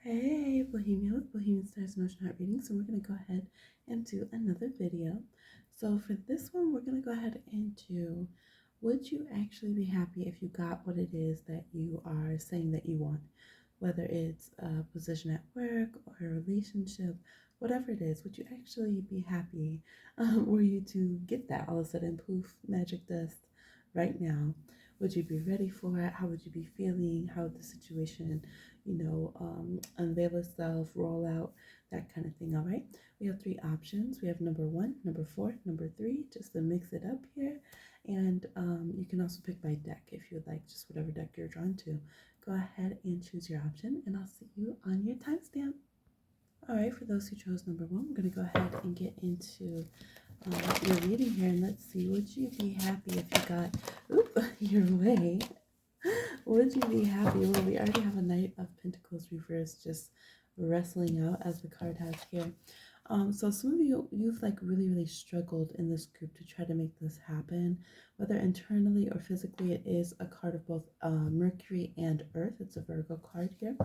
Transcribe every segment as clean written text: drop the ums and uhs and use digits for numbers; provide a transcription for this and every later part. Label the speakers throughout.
Speaker 1: Hey, Bohemia with Bohemian Stars Emotion Heart Reading. So we're going to go ahead and do another video. So for this one, we're going to go ahead and do, would you actually be happy if you got what it is that you are saying that you want? Whether it's a position at work or a relationship, whatever it is, would you actually be happy were you to get that all of a sudden, poof, magic dust right now? Would you be ready for it? How would you be feeling? How would the situation unveil itself, roll out, that kind of thing. All right. We have three options. We have number one, number four, number three, just to mix it up here. And you can also pick by deck if you'd like, just whatever deck you're drawn to. Go ahead and choose your option, and I'll see you on your timestamp. All right, for those who chose number one, we're going to go ahead and get into your reading here, and let's see, would you be happy if you got your way? Would you be happy? Well, we already have a Knight of Pentacles reverse just wrestling out as the card has here. So some of you've like really struggled in this group to try to make this happen, whether internally or physically. It is a card of both Mercury and Earth. It's a Virgo card here.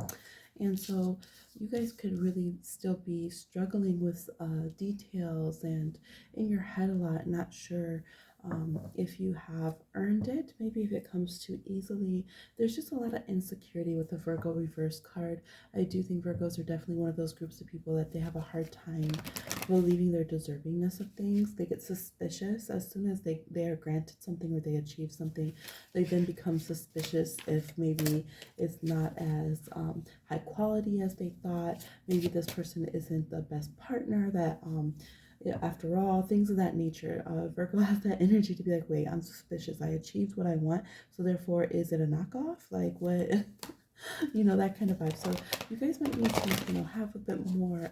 Speaker 1: And so you guys could really still be struggling with details and in your head a lot, not sure if you have earned it, maybe if it comes too easily. There's just a lot of insecurity with the Virgo reverse card. I do think Virgos are definitely one of those groups of people that they have a hard time believing their deservingness of things. They get suspicious as soon as they are granted something or they achieve something. They then become suspicious if maybe it's not as high quality as they thought. Maybe this person isn't the best partner that after all, things of that nature. Virgo has that energy to be like, wait, I'm suspicious. I achieved what I want, so therefore, is it a knockoff? Like, what? That kind of vibe. So you guys might need to, have a bit more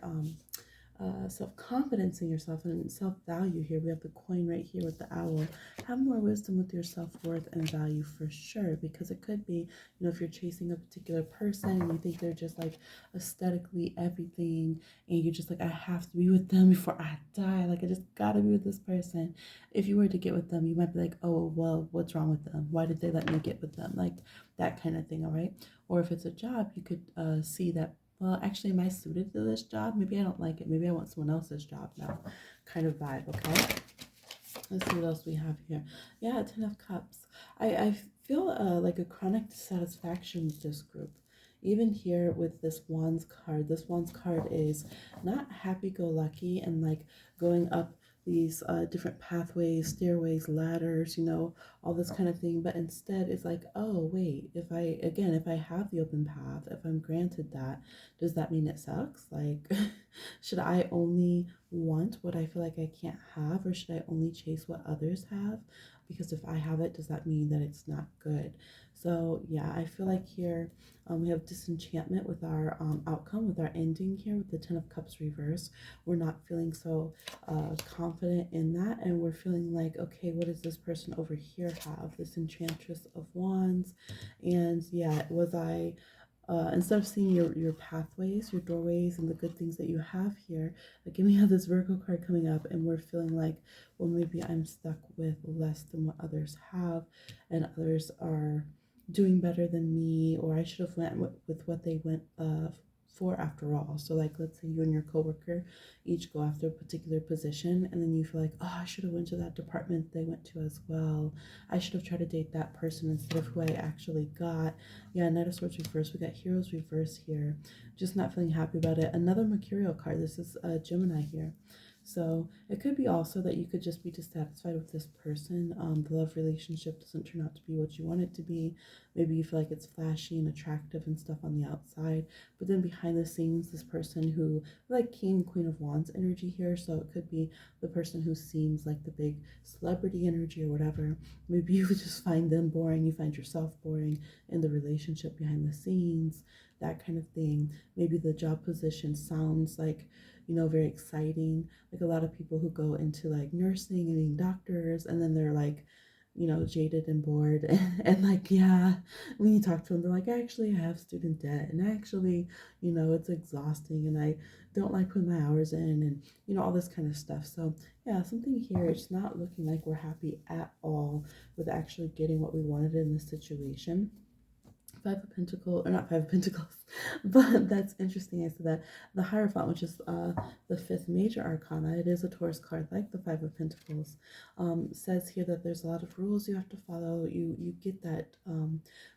Speaker 1: self-confidence in yourself and self-value here. We have the coin right here with the owl. Have more wisdom with your self-worth and value for sure, because it could be, if you're chasing a particular person and you think they're just like aesthetically everything and you're just like, I have to be with them before I die, like I just gotta be with this person. If you were to get with them, you might be like, oh well, what's wrong with them? Why did they let me get with them? Like that kind of thing. All right. Or if it's a job, you could see that, well, actually, am I suited to this job? Maybe I don't like it. Maybe I want someone else's job now, kind of vibe, okay? Let's see what else we have here. Yeah, Ten of Cups. I feel like a chronic dissatisfaction with this group. Even here with this Wands card is not happy-go-lucky and like going up these different pathways, stairways, ladders, all this kind of thing. But instead it's like, oh, wait, if I have the open path, if I'm granted that, does that mean it sucks? Like, should I only want what I feel like I can't have, or should I only chase what others have? Because if I have it, does that mean that it's not good? So yeah, I feel like here we have disenchantment with our outcome, with our ending here with the Ten of Cups reverse. We're not feeling so confident in that, and we're feeling like, okay, what does this person over here have? This Enchantress of Wands. And yeah, was I instead of seeing your pathways, your doorways, and the good things that you have here, again, we have this Virgo card coming up, and we're feeling like, well, maybe I'm stuck with less than what others have, and others are doing better than me, or I should have went with what they went for after all. So like, let's say you and your coworker each go after a particular position, and then you feel like, oh, I should have went to that department they went to as well. I should have tried to date that person instead of who I actually got. Yeah, Knight of Swords reverse. We got Heroes reverse here. Just not feeling happy about it. Another Mercurial card. This is Gemini here. So it could be also that you could just be dissatisfied with this person. The love relationship doesn't turn out to be what you want it to be. Maybe you feel like it's flashy and attractive and stuff on the outside, but then behind the scenes, this person who, like King, Queen of Wands energy here. So it could be the person who seems like the big celebrity energy or whatever. Maybe you just find them boring. You find yourself boring in the relationship behind the scenes, that kind of thing. Maybe the job position sounds like, very exciting. Like a lot of people who go into like nursing and being doctors, and then they're like, jaded and bored. And like, yeah, when you talk to them, they're like, actually, I have student debt, and actually, it's exhausting, and I don't like putting my hours in, and, all this kind of stuff. So, yeah, something here, it's not looking like we're happy at all with actually getting what we wanted in this situation. Five of Pentacles, or not Five of Pentacles, but that's interesting. I said that the Hierophant, which is the fifth major arcana, it is a Taurus card like the Five of Pentacles. Says here that there's a lot of rules you have to follow. You get that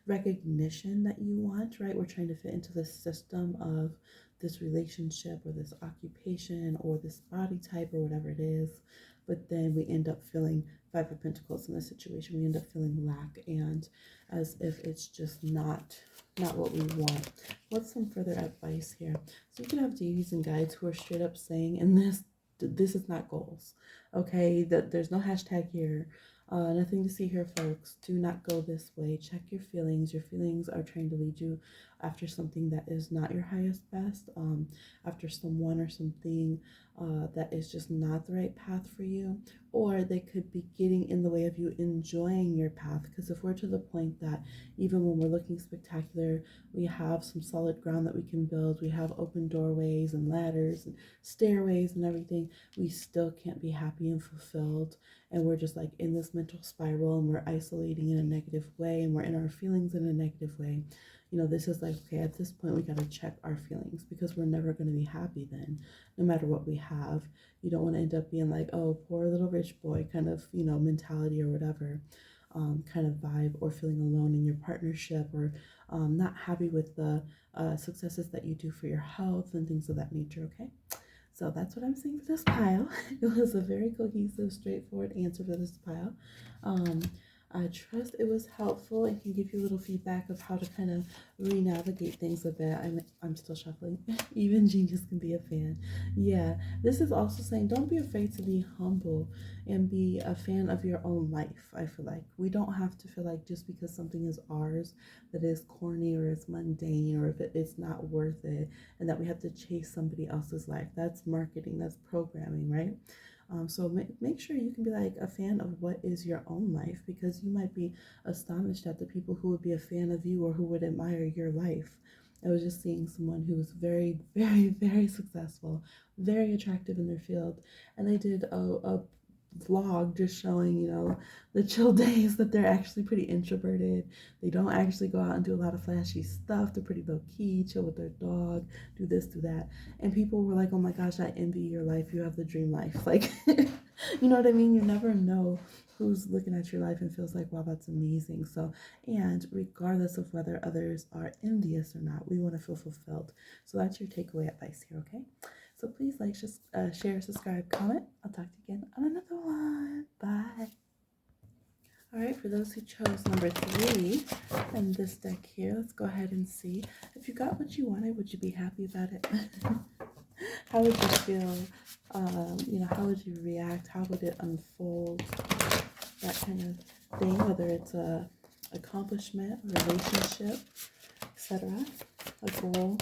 Speaker 1: recognition that you want, right? We're trying to fit into this system of this relationship or this occupation or this body type or whatever it is, but then we end up feeling Five of Pentacles in this situation. We end up feeling lack and as if it's just not what we want. What's some further advice here? So you can have deities and guides who are straight up saying, and this is not goals. Okay, that there's no hashtag here. Nothing to see here, folks. Do not go this way. Check your feelings. Your feelings are trying to lead you after something that is not your highest best, after someone or something that is just not the right path for you, or they could be getting in the way of you enjoying your path. Because if we're to the point that even when we're looking spectacular, we have some solid ground that we can build, we have open doorways and ladders and stairways and everything, we still can't be happy and fulfilled. And we're just like in this mental spiral and we're isolating in a negative way and we're in our feelings in a negative way. You know, this is like, okay, at this point, we got to check our feelings because we're never going to be happy then, no matter what we have. You don't want to end up being like, oh, poor little rich boy kind of, you know, mentality or whatever kind of vibe, or feeling alone in your partnership, or not happy with the successes that you do for your health and things of that nature, okay? So that's what I'm saying for this pile. It was a very cohesive, straightforward answer for this pile. Um, I trust it was helpful and can give you a little feedback of how to kind of re-navigate things a bit. I'm still shuffling. Even genius can be a fan. Yeah, this is also saying don't be afraid to be humble and be a fan of your own life. I feel like we don't have to feel like just because something is ours that is corny or it's mundane or if it's not worth it and that we have to chase somebody else's life. That's marketing, that's programming, right? So make sure you can be like a fan of what is your own life, because you might be astonished at the people who would be a fan of you or who would admire your life. I was just seeing someone who was very, very, very successful, very attractive in their field, and they did a vlog just showing, you know, the chill days, that they're actually pretty introverted. They don't actually go out and do a lot of flashy stuff. They're pretty low key, chill with their dog, do this, do that. And people were like, oh my gosh, I envy your life. You have the dream life. Like, you know what I mean? You never know who's looking at your life and feels like, wow, that's amazing. So, and regardless of whether others are envious or not, we want to feel fulfilled. So that's your takeaway advice here, okay? So please like, just share, subscribe, comment. I'll talk to you again on another one. Bye. All right, for those who chose number 3 in this deck here, let's go ahead and see. If you got what you wanted, would you be happy about it? How would you feel? You know, how would you react? How would it unfold? That kind of thing, whether it's a accomplishment, a relationship, etc., a goal.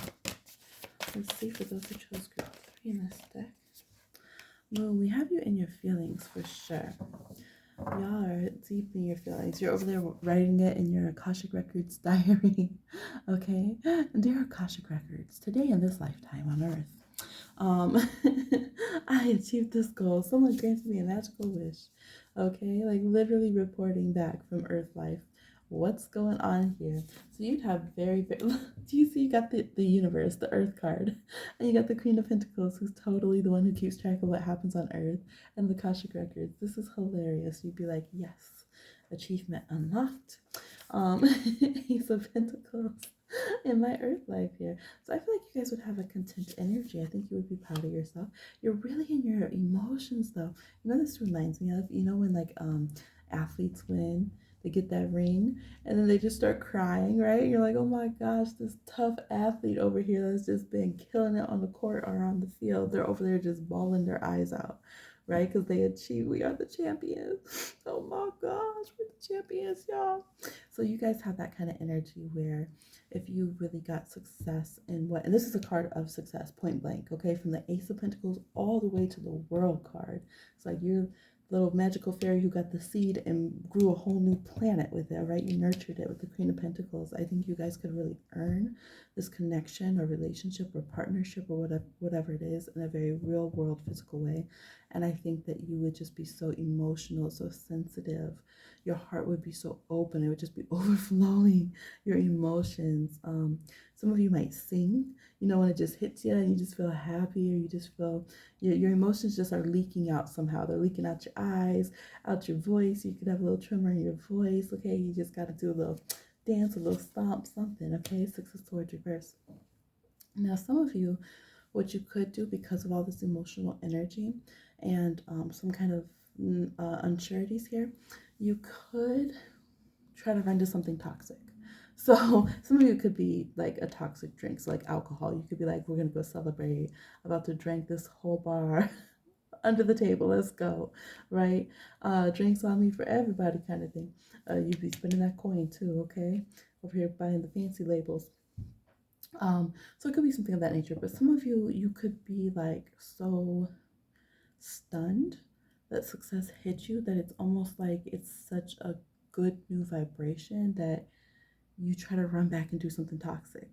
Speaker 1: Let's see, for those who chose group 3 in this deck. Moon, we have you in your feelings for sure. Y'all are deep in your feelings. You're over there writing it in your Akashic Records diary. Okay? Dear Akashic Records, today in this lifetime on Earth, I achieved this goal. Someone granted me a magical wish. Okay? Like literally reporting back from Earth life. What's going on here? So you'd have very, very, do you see you got the universe, the Earth card, and you got the Queen of Pentacles, who's totally the one who keeps track of what happens on Earth, and the Akashic Records. This is hilarious. You'd be like, yes, achievement unlocked. Ace of Pentacles in my Earth life here. So I feel like you guys would have a content energy. I think you would be proud of yourself. You're really in your emotions though. You know, this reminds me of, you know, when like athletes win, they get that ring and then they just start crying, right? You're like, oh my gosh, this tough athlete over here that's just been killing it on the court or on the field, they're over there just bawling their eyes out, right? Because they achieved, we are the champions. Oh my gosh, we're the champions, y'all. So you guys have that kind of energy where if you really got success in what, and this is a card of success, point blank, okay? From the Ace of Pentacles all the way to the World card. It's like you're little magical fairy who got the seed and grew a whole new planet with it, right? You nurtured it with the Queen of Pentacles. I think you guys could really earn this connection or relationship or partnership or whatever it is in a very real world physical way. And I think that you would just be so emotional, so sensitive. Your heart would be so open. It would just be overflowing your emotions. Some of you might sing, when it just hits you and you just feel happy, or you just feel your emotions just are leaking out somehow. They're leaking out your eyes, out your voice. You could have a little tremor in your voice. Okay, you just got to do a little dance, a little stomp, something. Okay, Six of Swords reverse. Now, some of you, what you could do because of all this emotional energy and some kind of unsureties here, you could try to run to something toxic. So some of you could be like a toxic drink, so like alcohol. You could be like, we're gonna go celebrate, about to drink this whole bar under the table. Let's go, right? Drinks on me for everybody, kind of thing. You'd be spending that coin too, okay? Over here buying the fancy labels. So it could be something of that nature. But some of you could be like so stunned that success hit you that it's almost like it's such a good new vibration that you try to run back and do something toxic.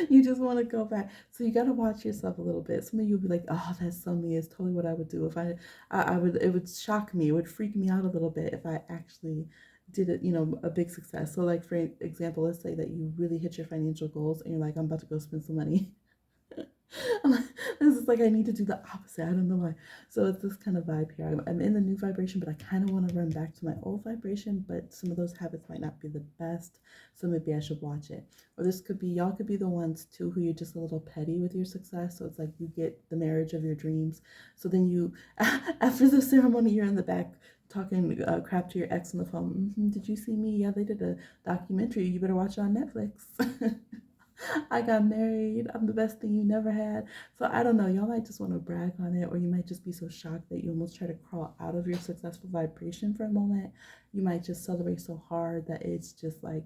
Speaker 1: You just want to go back. So you got to watch yourself a little bit. Some of you will be like, oh, that's so me. It's totally what I would do. If I would, it would shock me. It would freak me out a little bit if I actually did it, a big success. So like, for example, let's say that you really hit your financial goals and you're like, I'm about to go spend some money. This is like, I need to do the opposite. I don't know why. So it's this kind of vibe here. I'm in the new vibration, but I kind of want to run back to my old vibration, but some of those habits might not be the best. So maybe I should watch it. Or this could be, y'all could be the ones too who you're just a little petty with your success. So it's like you get the marriage of your dreams. So then you, after the ceremony, you're in the back talking crap to your ex on the phone. Did you see me? Yeah, they did a documentary. You better watch it on Netflix. I got married. I'm the best thing you never had. So I don't know. Y'all might just want to brag on it, or you might just be so shocked that you almost try to crawl out of your successful vibration for a moment. You might just celebrate so hard that it's just like,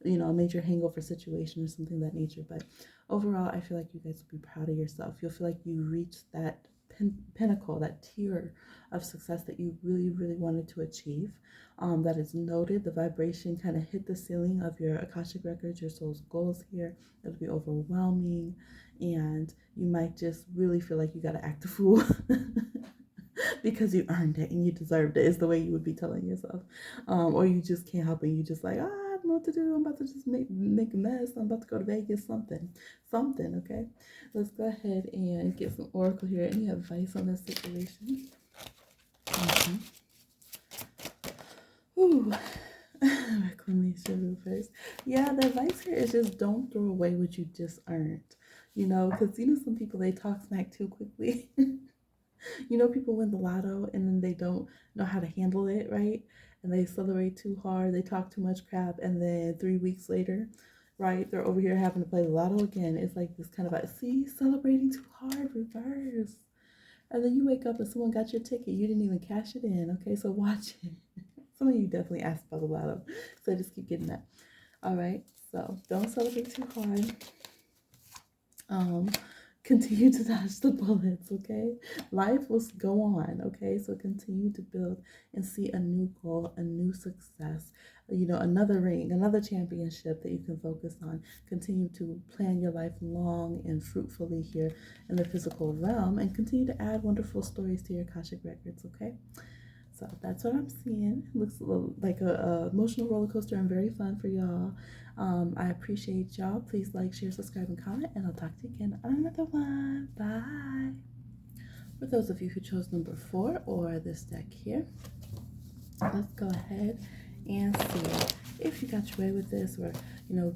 Speaker 1: a major hangover situation or something of that nature. But overall, I feel like you guys will be proud of yourself. You'll feel like you reached that pinnacle, that tier of success that you really, really wanted to achieve. That is noted. The vibration kind of hit the ceiling of your Akashic records, your soul's goals here. It'll be overwhelming, and you might just really feel like you got to act a fool because you earned it and you deserved it, is the way you would be telling yourself. Or you just can't help it. You just like, I don't know what to do. I'm about to just make a mess. I'm about to go to Vegas, something, okay? Let's go ahead and get some oracle here. Any advice on this situation? Mm-hmm. Ooh. Reclamation first. Yeah, the advice here is just don't throw away what you just earned. Because some people, they talk smack too quickly. People win the lotto and then they don't know how to handle it, right? And they celebrate too hard, they talk too much crap, and then 3 weeks later, right, they're over here having to play the lotto again. It's like this kind of like, see, celebrating too hard, reverse. And then you wake up and someone got your ticket. You didn't even cash it in. Okay, so watch it. Some of you definitely asked about the lotto, so I just keep getting that. All right, so don't celebrate too hard. Continue to dodge the bullets, okay? Life will go on, okay? So continue to build and see a new goal, a new success, another ring, another championship that you can focus on. Continue to plan your life long and fruitfully here in the physical realm, and continue to add wonderful stories to your Akashic records, okay? So that's what I'm seeing. Looks like a emotional roller coaster and very fun for y'all. I appreciate y'all. Please like, share, subscribe, and comment, and I'll talk to you again on another one. Bye. For those of you who chose number 4 or this deck here, let's go ahead and see if you got your way with this, or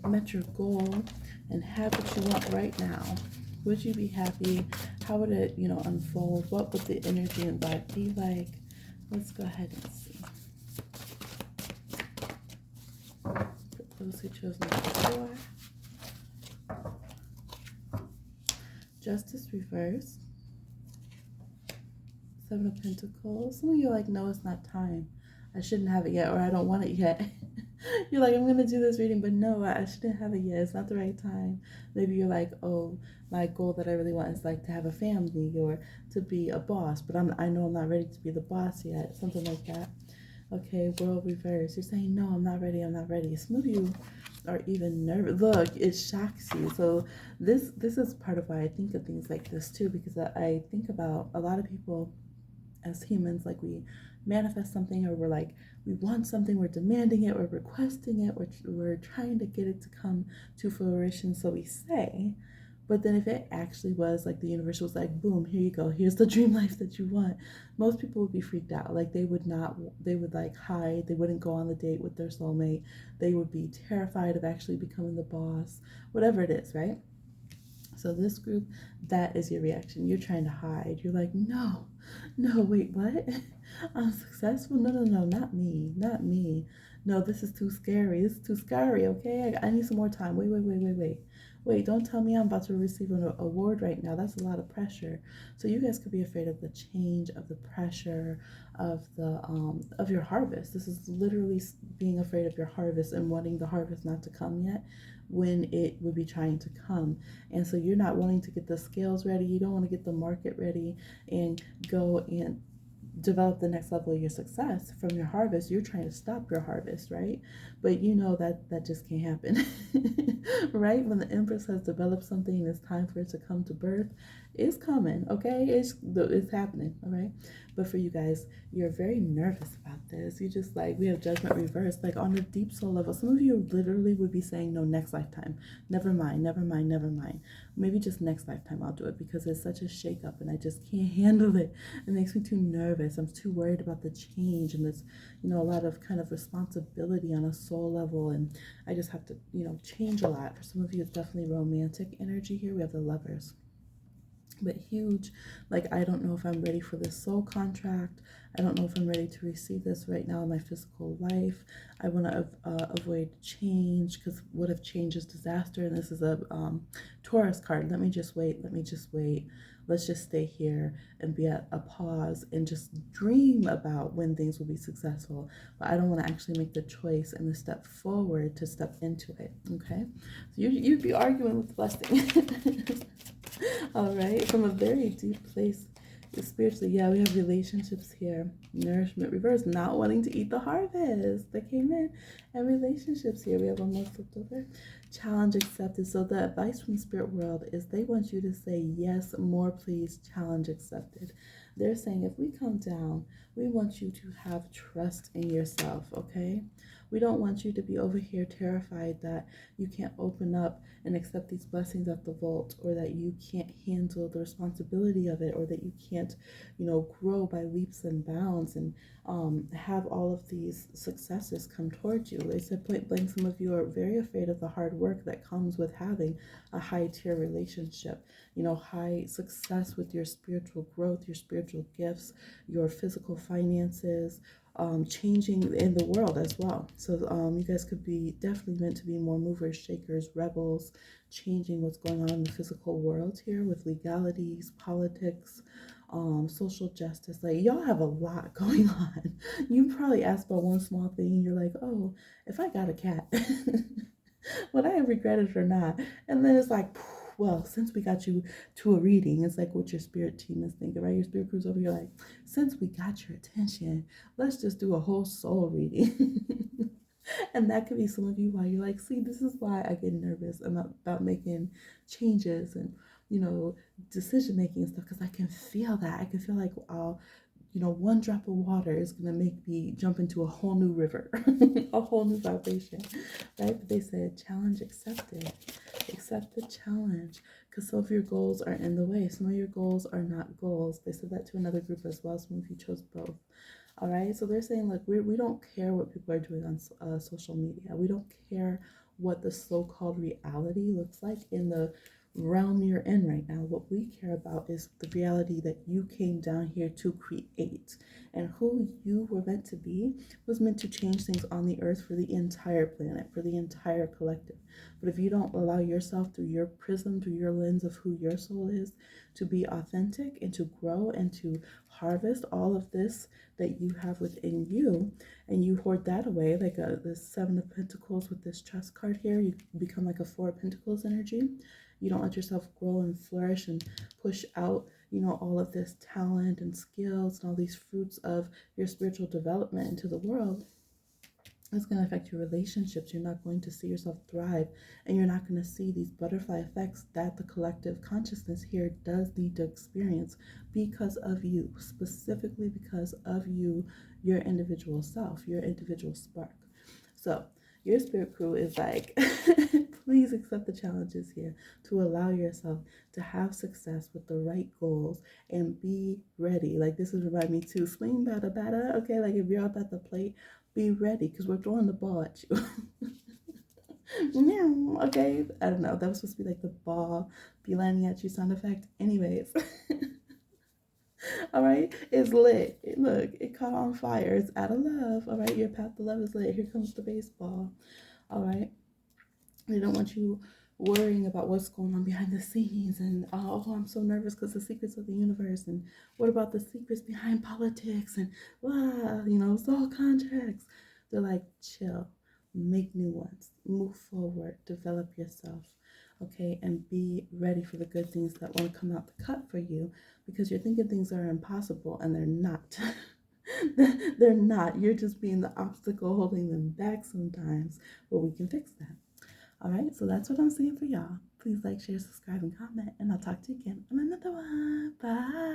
Speaker 1: met your goal and have what you want right now. Would you be happy? How would it unfold? What would the energy and vibe be like? Let's go ahead and see. For those who chose number 4, Justice reverse, 7 of Pentacles. Some of you are like, no, it's not time. I shouldn't have it yet, or I don't want it yet. You're like, I'm gonna do this reading, but no, I shouldn't have it yet. It's not the right time. Maybe you're like, oh, my goal that I really want is like to have a family or to be a boss, but I know I'm not ready to be the boss yet. Something like that. Okay, world reverse. You're saying, no, I'm not ready. I'm not ready. Some of you are even nervous. Look, it shocks you. So this is part of why I think of things like this too, because I think about a lot of people as humans, like we manifest something, or we're like, we want something, we're demanding it, we're requesting it, we're trying to get it to come to fruition, so we say. But then if it actually was like the universe was like, boom, here you go, here's the dream life that you want, most people would be freaked out. Like they would not, they would like hide, they wouldn't go on the date with their soulmate, they would be terrified of actually becoming the boss, whatever it is, right? So this group, that is your reaction. You're trying to hide. You're like, no, no, wait, what? I'm successful? No, no, no, not me, not me. No, this is too scary. This is too scary, okay? I need some more time. Wait, wait, wait, wait, wait. Wait, don't tell me I'm about to receive an award right now. That's a lot of pressure. So you guys could be afraid of the change, of the pressure, of your harvest. This is literally being afraid of your harvest and wanting the harvest not to come yet when it would be trying to come. And so you're not wanting to get the scales ready, you don't want to get the market ready and go and develop the next level of your success from your harvest. You're trying to stop your harvest, right? But you know that just can't happen. Right? When the empress has developed something and it's time for it to come to birth, it's coming, okay? It's happening, all right? But for you guys, you're very nervous about this. You just like, we have judgment reversed, like on the deep soul level. Some of you literally would be saying, no, next lifetime. Never mind, never mind, never mind. Maybe just next lifetime I'll do it, because it's such a shakeup and I just can't handle it. It makes me too nervous. I'm too worried about the change, and there's, a lot of kind of responsibility on a soul level, and I just have to, change a lot. For some of you, it's definitely romantic energy here. We have the Lovers, but huge, like, I don't know if I'm ready for this soul contract. I don't know if I'm ready to receive this right now in my physical life. I want to avoid change, because what if change is disaster? And this is a Taurus card. Let me just wait. Let me just wait. Let's just stay here and be at a pause and just dream about when things will be successful. But I don't want to actually make the choice and the step forward to step into it. Okay, so you'd be arguing with the blessing. All right, from a very deep place spiritually. Yeah, we have relationships here. Nourishment reverse, not wanting to eat the harvest that came in. And relationships here. We have one more flipped over. Challenge accepted. So the advice from spirit world is they want you to say yes, more please, challenge accepted. They're saying if we come down, we want you to have trust in yourself, okay? We don't want you to be over here terrified that you can't open up and accept these blessings at the vault, or that you can't handle the responsibility of it, or that you can't, grow by leaps and bounds and have all of these successes come towards you. They said point blank, some of you are very afraid of the hard work that comes with having a high tier relationship, high success with your spiritual growth, your spiritual gifts, your physical finances, changing in the world as well. So you guys could be definitely meant to be more movers, shakers, rebels, changing what's going on in the physical world here with legalities, politics, social justice. Like, y'all have a lot going on. You probably asked about one small thing and you're like, oh, if I got a cat, would I regret it or not? And then it's like, well, since we got you to a reading, it's like what your spirit team is thinking, right? Your spirit crew's over here like, since we got your attention, let's just do a whole soul reading. And that could be some of you why you're like, see, this is why I get nervous about making changes and, decision making and stuff, because I can feel that. I can feel like, one drop of water is going to make me jump into a whole new river, a whole new vibration, right? But they said, challenge accepted. Accept the challenge, because some of your goals are in the way. Some of your goals are not goals. They said that to another group as well. Some of you chose both. All right, so they're saying, like, we don't care what people are doing on social media. We don't care what the so-called reality looks like in the realm you're in right now. What we care about is the reality that you came down here to create, and who you were meant to be was meant to change things on the earth for the entire planet, for the entire collective. But if you don't allow yourself through your prism, through your lens of who your soul is, to be authentic and to grow and to harvest all of this that you have within you, and you hoard that away like the Seven of Pentacles with this Trust card here, you become like a Four of Pentacles energy. You don't let yourself grow and flourish and push out, all of this talent and skills and all these fruits of your spiritual development into the world. It's going to affect your relationships. You're not going to see yourself thrive, and you're not going to see these butterfly effects that the collective consciousness here does need to experience because of you, specifically because of you, your individual self, your individual spark. So your spirit crew is like, please accept the challenges here to allow yourself to have success with the right goals and be ready. Like, this is remind me to swing batter batter. Okay, like if you're up at the plate, be ready because we're throwing the ball at you. Okay, I don't know. That was supposed to be like the ball be landing at you sound effect. Anyways, all right, it's lit. Look, it caught on fire. It's out of love. All right, your path to love is lit. Here comes the baseball. All right, they don't want you worrying about what's going on behind the scenes and I'm so nervous because the secrets of the universe, and what about the secrets behind politics, and it's all contracts. They're like, chill, make new ones, move forward, develop yourself, okay, and be ready for the good things that want to come out the cut for you, because you're thinking things are impossible and they're not. They're not. You're just being the obstacle holding them back sometimes, but we can fix that. All right, so that's what I'm seeing for y'all. Please like, share, subscribe, and comment, and I'll talk to you again on another one. Bye.